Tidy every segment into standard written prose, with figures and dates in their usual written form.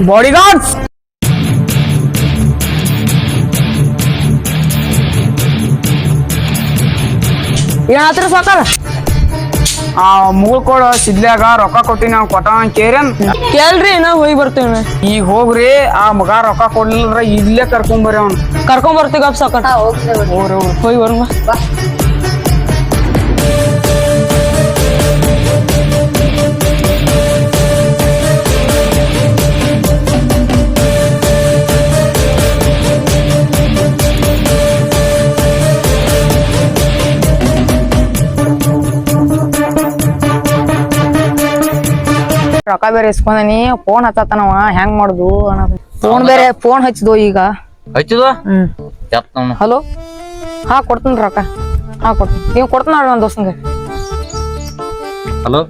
Bodyguards ಏನಾತ್ರ ಸಾಕಾರ ಆ ಮುಗುಳ್ ಕೊಡ ಸಿದ್ಲ್ಯಾಗ ರೊಕ್ಕ ಕೊಟ್ಟಿನಿ ನಾವು ಕೊಟ್ಟ ಕೇರನ್ ಕೇಳ್ರಿ ನಾ ಹೋಗಿ ಬರ್ತೇವೆ ಈಗ ಹೋಗ್ರಿ ಆ ಮಗ ರೊಕ್ಕ ಕೊಡ್ಲಿಲ್ಲ ಇಲ್ಲೇ ಕರ್ಕೊಂಬರ್ರಿ ಅವ್ನು ಕರ್ಕೊಂಡ್ ಬರ್ತೀವಿ ಗಪ್ ಸಾಕಾರ ಹೋಗಿ ಬರೋಣ ರೊಕ್ಕ ಬೇರೆ ಇಸ್ಕೊಂಡನಿ ಫೋನ್ ಹಚ್ಚತನವ ಹೆಂಗ್ ಮಾಡುದು ಫೋನ್ ಬೇರೆ ಫೋನ್ ಹಚ್ಚಿದ್ವು ಈಗ ಹಚ್ಚಿದ ಹಲೋ ಹಾ ಕೊಡ್ತೀನಿ ರೊಕ್ಕ ಹಾ ಕೊಡ್ತೀನಿ ನೀವು ಕೊಡ್ತೀನಿ ನನ್ನ ದೋಸ್ತಂಗೆ ಹಲೋ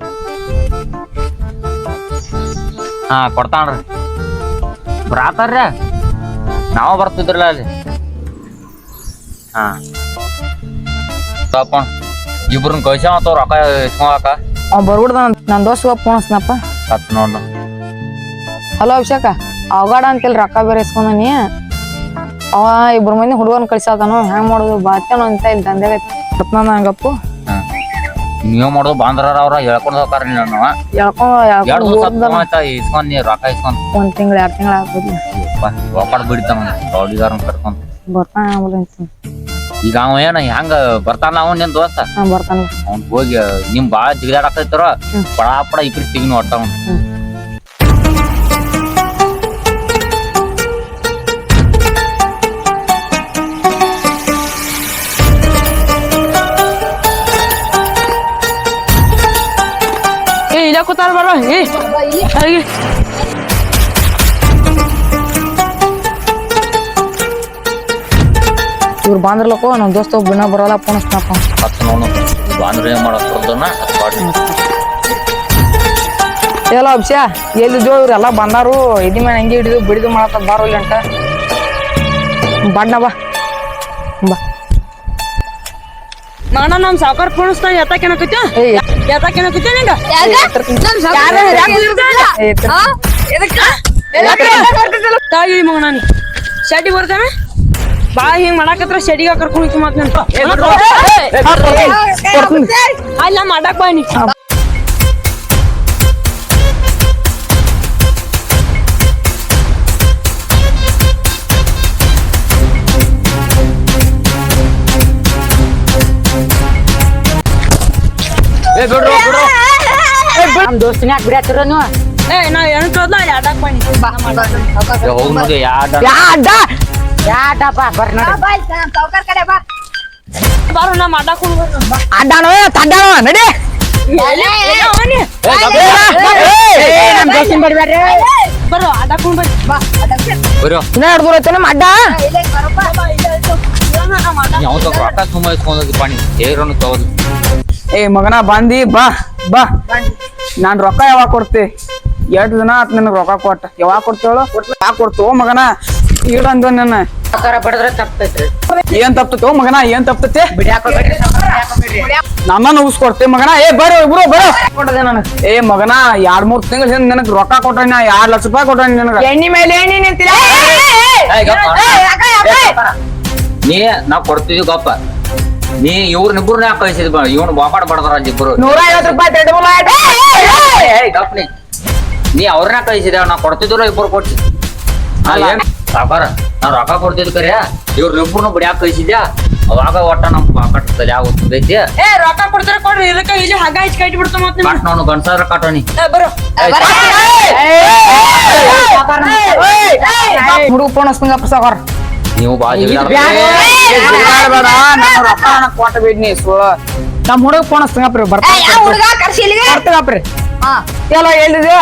ಹಾ ಕೊಡ್ತಾನ್ರಿ ಬರಾತಾರ್ರಿ ನಾವ ಬರ್ತಿದ್ರಲ್ಲ ಅಲ್ಲಿ ಹಾ ತಪ್ಪ ಇಬ್ರನ್ನ ಕಳ್ಸ್ಯಾವ ರೊಕ್ಕ ಇಸ್ಕೊಳಕ ಅವ್ ಬರ್ಬಿಡ್ದ ನನ್ನ ದೋಸ್ತ ಫೋನ್ ಹಚ್ನಪ್ಪ ಹತ್ ನೋಡ್ ಹಲೋ ಅಭಿಷೇಕ ಅವಗಾಡ ಅಂತೇಳಿ ರೊಕ್ಕ ಬೇರೆ ಇಸ್ಕೊಂಡನಿ ಅವ ಇಬ್ರು ಮಂದಿ ಹುಡುಗನ್ ಕಳ್ಸಾತಾನು ಹೆಂಗ್ ಮಾಡುದು ಬಾತೇನೋ ಅಂತ ಇಲ್ಲಿ ದಂಧೆಗೆ ಗಪ್ಪು ನೀವ್ ಮಾಡೋದು ಬಾಂದ್ರ ಅವ್ರ ಹೇಳ್ಕೊಂಡ್ ಹೋಗಾರ ಇಸ್ಕೊಂಡ್ ನೀ ರೊಕ್ಕ ಇಸ್ಕೊಂಡ್ ಒಂದ್ ತಿಂಗಳ 2 ತಿಂಗಳ ಆಗ್ಬೋದು ಒಕ್ಕಡ್ ಬಿಡ್ತಾನ ರೌಡಿಗಾರ ಕರ್ಕೊಂಡ್ ಬರ್ತಾನ ಈಗ ಅವ ಏನ ಹೆಂಗ ಬರ್ತಾನ ಅವ್ ನಿನ್ ದೋಸ್ತ ಬರ್ತಾನ ಅವ್ನ್ ಹೋಗಿ ನಿಮ್ ಬಾಳ ಜಿಗಿದಾಡ ಆಗ್ತೈತಾರ ಪಡ ಇಕ್ರಿ ತೆಗಿನ ಒಟ್ಟ ಅವ್ನು ಇಲ್ಲ ಕೂತಾರ ಬರೋ ಇವ್ರು ಬಂದ್ರಲಕ್ಕೋ ನಮ್ ದೋಸ್ತ ಬಿನ ಬರೋಲ್ಲ ಫೋನ್ ಹಚ್ನಪ್ಪ ಹತ್ ನೋಡು ಬಾಂದ್ರ ಏನ್ ಮಾಡೋದನ್ನ ಹೇಳ ಅಭಿಷಾ ಎಲ್ಲಿದ್ದೋ ಇವ್ರೆಲ್ಲ ಬಂದಾರು ಇದಿ ಮೇಲೆ ಹಂಗೆ ಹಿಡಿದು ಬಿಡಿದು ಮಾಡತ್ತ ಬಾರೋ ಇಲ್ಲಿ ಅಂತ ಬಣ್ಣ ಬಾ ಬಾ ನಾನ ನಮ್ ಸಾವುಕಾರ ಫೋಣಿಸ್ತಾ ಎತ್ತಾಕೇನಕೈತಿ ಎತ್ತಾಕೇನಕೈತಿ ನಿಂಗ ತಾಗಿ ಮಗ ನಾನು ಶೆಡಿ ಬರ್ತಾನೆ ಬಾ ಹಿಂಗ್ ಮಾಡಾಕತ್ರ ಶೆಡಿಗ ಕರ್ಕೊಂಡು ಮಾತ್ ಅಲ್ಲ ಮಾಡಕ್ ಬಾ ನೀ ನಮ್ ದೋಸ್ತಿನ ಯಾಕೆ ಬಿಡಾತಿರ ನೀವು ನಾವ್ ಏನು ಕೇಳ್ದ ಅಲ್ಲಿ ಆಡಕ್ ಬಾ ನೀ ಹೋಗ್ ನೋಡಿ ಯಾಟಪ್ಪ ಬರ್ರಿ ನೋಡಿ ಬಾರು ನಾ ಮಾಡಕ್ ಅಡ್ಡಾನೋ ತಡ್ಡಾನೋ ನಡಿ ಬರೋ ಆಡಕೊಂಡ್ ಬರೋ ಇನ್ನ ಹಿಡ್ದು ಐತೆ ನಮ್ಮ ಅಡ್ಡ ಯಾವ ರೊಕ್ಕ ತುಂಬ ಇಸ್ಕೊಂಡ್ ಪಾಣಿ ಏರನ್ನು ತಗೋದು ಏ ಮಗನ ಬಂದಿ ಬಾ ಬಾ ನಾನ್ ರೊಕ್ಕ ಯಾವಾಗ ಕೊಡ್ತಿ 2 ದಿನ ಆತ್ ನಿನಗ್ ರೊಕ್ಕ ಕೊಟ್ಟ ಯಾವಾಗ ಕೊಡ್ತೇಳು ಯಾಕೆ ಕೊಡ್ತೋ ಮಗನ ಈಡಂದ ನನ್ನ ಏನ್ ತಪ್ತೋ ಮಗನ ಏನ್ ತಪ್ತತೆ ನನ್ನ ಉಗಿಸ್ಕೊಡ್ತೆ ಮಗನ ಏ ಬರೋ ಇಬ್ರು ಬರೋ ಕೊಟ್ಟದೆ ನನಗ್ ಏ ಮಗನ 2-3 ತಿಂಗಳ ಹಿಂದ ನನಗ್ ರೊಕ್ಕ ಕೊಟ್ಟಾನ 2 ಲಕ್ಷ ರೂಪಾಯಿ ಕೊಟ್ಟಾನ ನಿನಗ ಎಣ್ಣಿ ಮೇಲೆ ಎಣ್ಣಿ ನಿಂತಿಲ್ಲ ನೀ ನಾವ್ ಕೊಡ್ತಿದ್ವಿ ಗಪ್ಪ ನೀ ಇವ್ರನ್ನಿಬ್ರನ್ನ ಯಾಕೆ ಕಳಿಸಿದ್ ಇವ್ನು ಬಾಪಾಡ್ ಬಡದಾರ ಇಬ್ರು 150 ರೂಪಾಯಿ ಗಪ್ ನೀ ಅವ್ರನ್ನ ಕಳಿಸಿದ ನಾ ಕೊಡ್ತಿದ್ರು ಇಬ್ಬರು ಕೊಡ್ತಿ ಸಾಕಾರ ನಾ ರೊಕ್ಕ ಕೊಡ್ತಿದ್ ಕರೆ ಇವ್ರನ್ನಿಬ್ರು ಬಿಡ್ಯಾಕ ಕಳಿಸಿದ್ಯಾ ಅವಾಗ ಒಟ್ಟ ನಮ್ ಬಾಕಟ್ ತಲೆ ಆಗುತ್ತೈತಿ ರೊಕ್ಕ ಕೊಡ್ತಾರ ಕೊಡ್ರಿ ಇದಕ್ಕ ಇಲ್ಲಿ ಹಗ್ಗ ಹಚ್ಚಿ ಕಟ್ಟಿ ಬಿಡ್ತ ಮತ್ತೆ ಕಟ್ ನೋಡು ಗಂಡಸಾರ ಕಟ್ಟೋನಿ ಬರೋ ಹುಡುಗ ಫೋನ್ ಹಚ್ತಂಗಪ್ಪ ಸಾಕಾರ ನೀವು ರೊಕ್ಕ ಕೊಟ್ಟ ಬಿಡ್ನಿ ನಮ್ ಹುಡುಗ ಫೋನ್ ಹಚ್ತಂಗಪ್ರಿ ಬರ್ತಾಗಪ್ರಿ ಎಲ್ಲ ಎಲ್ಲಿದೆ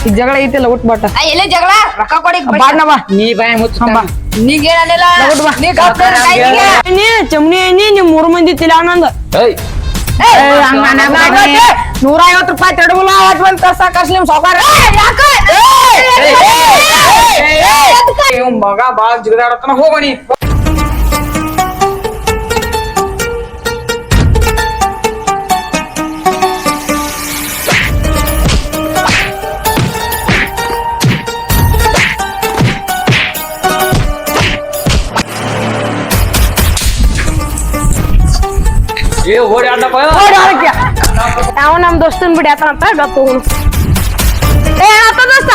ಈ ಜಗಳ ಐತಿಲ್ಲ ಉಟ್ ಬಟ್ಟ ಎಲ್ಲಿ ಜಗಳ ರೊಕ್ಕ ಕೊಡಿ ಬಾಡ್ನವ ನೀ ಬಾಯ ಮುಚ್ಚ ನೀಗೇನಿಲ್ಲ ನೀ ಚಮ್ನಿ ಎಣ್ಣಿ ನಿಮ್ 3 ಮಂದಿ ತಿಲ ನಂದ 150 ರೂಪಾಯಿ ತಡಬಲ್ಲ ಒಂದ್ ಕರ್ಸಿ ನಿಮ್ ಸಾವುಕಾರ ಮಗ ಬಾಳ ಜಿಗದಾಡತನ ಹೋಗಣಿ ಯಾವ ನಮ್ ದೋಸ್ತನ್ ಬಿಡಿ ಆತನಂತ ಗಪ್ಪ ಏ ಆತ ದೋಸ್ತ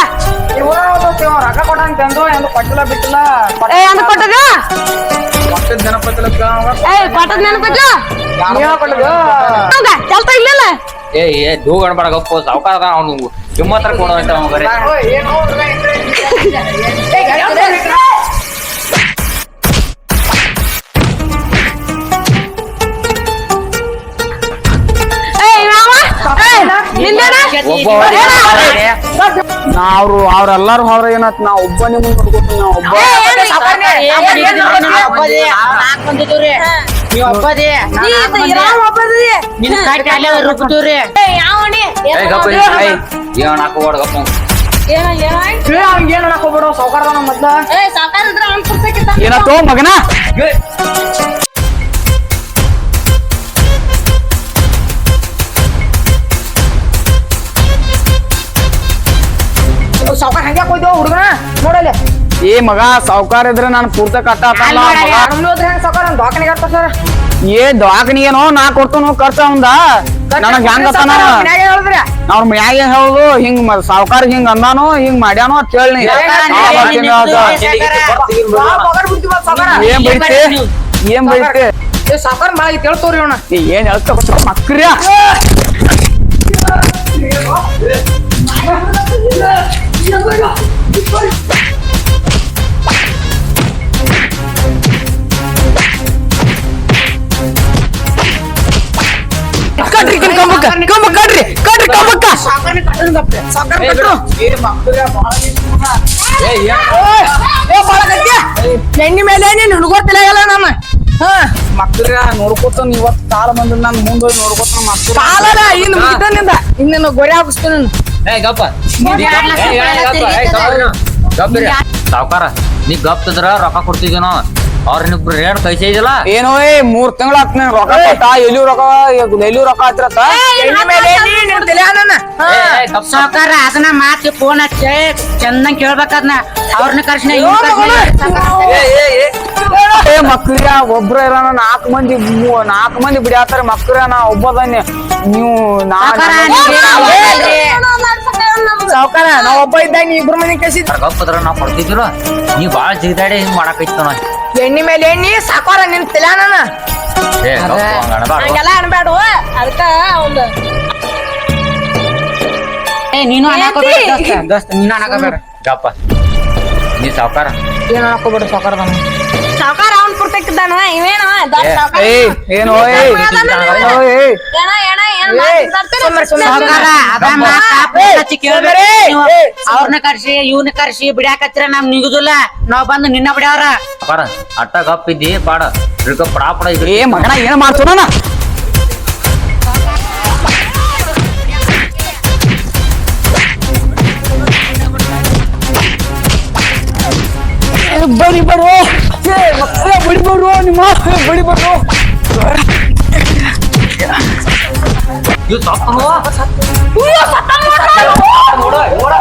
ರೊಕ್ಕ ಕೊಟ್ಟ ಅಂತಂದು ಎಂದು ಕೊಟ್ಟಿಲ್ಲ ಬಿಟ್ಟಿಲ್ಲ ಏ ಅಂದ ಕೊಟ್ಟದ ಕೊಟ್ಟಿದ್ ನೆನಪತ್ತಿಲ್ಲ ಏ ಕೊಟ್ಟದ ನೆನಪಿಲ್ಲ ನೀವ ಕೊಟ್ಟದು ಹೌದಾ ಚಲ್ತಾ ಇಲ್ಲಲ್ಲ ಏ ದೂಗಣ ಬೇಡ ಗಪ್ಪ ಸಾವುಕಾರ ಅವನು ಕಿಮ್ಮತ್ರ ಕೊಡೋ ಅಂತ ಅವ್ನು ಬರೀ ಅವ್ರೆಲ್ಲಾರು ಹೊರ ಏನತ್ ನಾ ಒಬ್ಬನೇ ಮುಂದೆ ನೋಡ್ಕೊತೀನಿ ನಾ ಒಬ್ಬ ಏನ್ ಹಾಕೋಬೇಡ ಗಪ್ಪ ಏನ್ ಹೇಳಕ್ ಹೋಗ್ಬಿಡು ಸೌಕಾರದನ ಮೊದ್ಲ ಏನತ್ತೋ ಮಗನ ಸಾವ್ಕಾರ ಹಂಗೆ ಹೋಯ್ತು ಹುಡುಗನ ನೋಡಲ್ಲ ಏ ಮಗ ಸಾವ್ಕಾರ ಇದ್ರೆ ನಾನು ಪೂರ್ತಿ ಕಟ್ಟ ಸಾವ್ಕಾರ ದವಾಖಾನೆಗೆ ಆಗ್ತದ ಸರ್ ಏ ದವಾಖಾನಿಗೇನೋ ನಾ ಕೊಡ್ತನು ಖರ್ಚ ಅವಂದ ನನಗ್ ಹೆಂಗ ಅವ್ರ ಮ್ಯಾಗ ಹೇಳುದು ಹಿಂಗ್ ಸಾವ್ಕಾರ ಹಿಂಗ್ ಅಂದಾನು ಹಿಂಗ್ ಮಾಡ್ಯಾನು ಅಂತ ಹೇಳಿ ಏನ್ ಬೈತೆ ಏನ್ ಬೈತೆ ಸಾವ್ಕಾರ ಮಳ ಕೇಳ್ತವ್ರಿ ಅವನ ಏನ್ ಹೇಳ್ತಾ ಮಕ್ರ್ಯಾ ಕಟ್ರಿ ಕಟ್ರಿ ಎಣ್ಣಿ ಮೇಲೆ ನೀನ್ ಹುಡುಗೋತಿಲ್ಲ ನಮ್ಮ ಮಕ್ಳ ನೋಡ್ಕೊತ ಇವತ್ತು ಕಾಲ ಬಂದ್ ನಾನ್ ಮುಂದೋಗಿ ನೋಡ್ಕೊತ ಮಕ್ಳು ಕಾಲಲ್ಲ ಇನ್ನು ಮುಗಿತನಿಂದ ಇನ್ನೇನು ಗೊರೆ ಹಾಕಿಸ್ತೀನಿ ಏ ಗಪ್ಪ ಸಾವುಕಾರ ನೀ ಗಪ್ತಿದ್ರ ರೊಕ್ಕ ಕೊಡ್ತಿದ್ದೀನೋ ಅವ್ರ ನಿಬ್ರು ರೇಟ್ ಕೈಸೇ ಇದಲ್ಲ ಏನೋ 3 ತಿಂಗಳ ಆತ್ ನನ್ ರೊಕ್ಕ ಕೊಟ್ಟ ಎಲ್ಲಿ ರೊಕ್ಕ ಹತ್ರತ್ತ ಸಾವ್ಕಾರ ಅದನ್ನ ಮಾತಿ ಫೋನ್ ಹಚ್ಚಿ ಚಂದಂಗ್ ಕೇಳ್ಬೇಕದ್ನ ಅವ್ರನ್ನ ಕರ್ಸಿನ ಮಕ್ಳಿಗ ಒಬ್ರ ಇರೋಣ 4 ಮಂದಿ ಬಿಡ್ಯಾತಾರ ಮಕ್ಳ ನಾ ಒಬ್ಬದನ್ನೇ ನೀವು ಸಾವ್ಕಾರ ನಾ ಒಬ್ಬ ಇದ್ದಾಗ ನೀ ಇಬ್ರು ಮಂದಿ ಕಳ್ಸಿದ್ ಗಪ್ಪದ್ರ ನಾವ್ ಕೊಡ್ತಿದ್ರು ನೀವ್ ಬಾಳ ಜಿಗಿದಾಡಿ ಹಿಂಗ್ ಮಾಡಕೈತ ಎಣ್ಣಿ ಮೇಲೆ ಎಣ್ಣಿ ಸಾಕೋರ ನಿನ್ ತಿಲಾನ ಏ ಗಪ್ಪ ಹಂಗಣಬಾರ್ದು. ಹಂಗೆಲ್ಲ ಅನ್ಬೇಡ ಅದಕ್ಕ ಒಂದು ನೀನು ದೋಸ್ತ ನೀನು ಅನ್ನಕೋಬೇಡ ಗಪ್ಪ ನೀ ಸಾವುಕಾರ ಏನ್ ಹಾಕೋಬೇಡ ಸಾಕೋರ ಸಾವ್ಕಾರ ಅವ್ನ್ ಪುರ್ತಕ್ಕಿದ್ದಾನ ಇವೇನವ ದೊಡ್ಡ ಸಾವ್ಕಾರ ಏನೋ ಸಾವ್ಕಾರ ಅವ್ರನ್ನ ಕರ್ಸಿ ಇವ್ನ ಕರ್ಸಿ ಬಿಡ್ಯಾಕತ್ತಿರ ನಮ್ ನಿಗುದಿಲ್ಲ ನಾವ್ ಬಂದು ನಿನ್ನ ಬಿಡ್ಯಾವ್ರ ಸಾವುಕಾರ ಅಟ್ಟ ಗಪ್ ಇದ್ದಿ ಬಾಡ ತಿಳ್ಕ ಪಡ ಏ ಮಗನ ಏನ್ ಮಾಡ್ತಾನ ಬಡಿ ಬರೋ ಬಡಿ ಬರೋ ನಿಮ್ಮ ಬಡಿ ಬರೋ ಇವ್ ಸತ್ತನು? ನೋಡ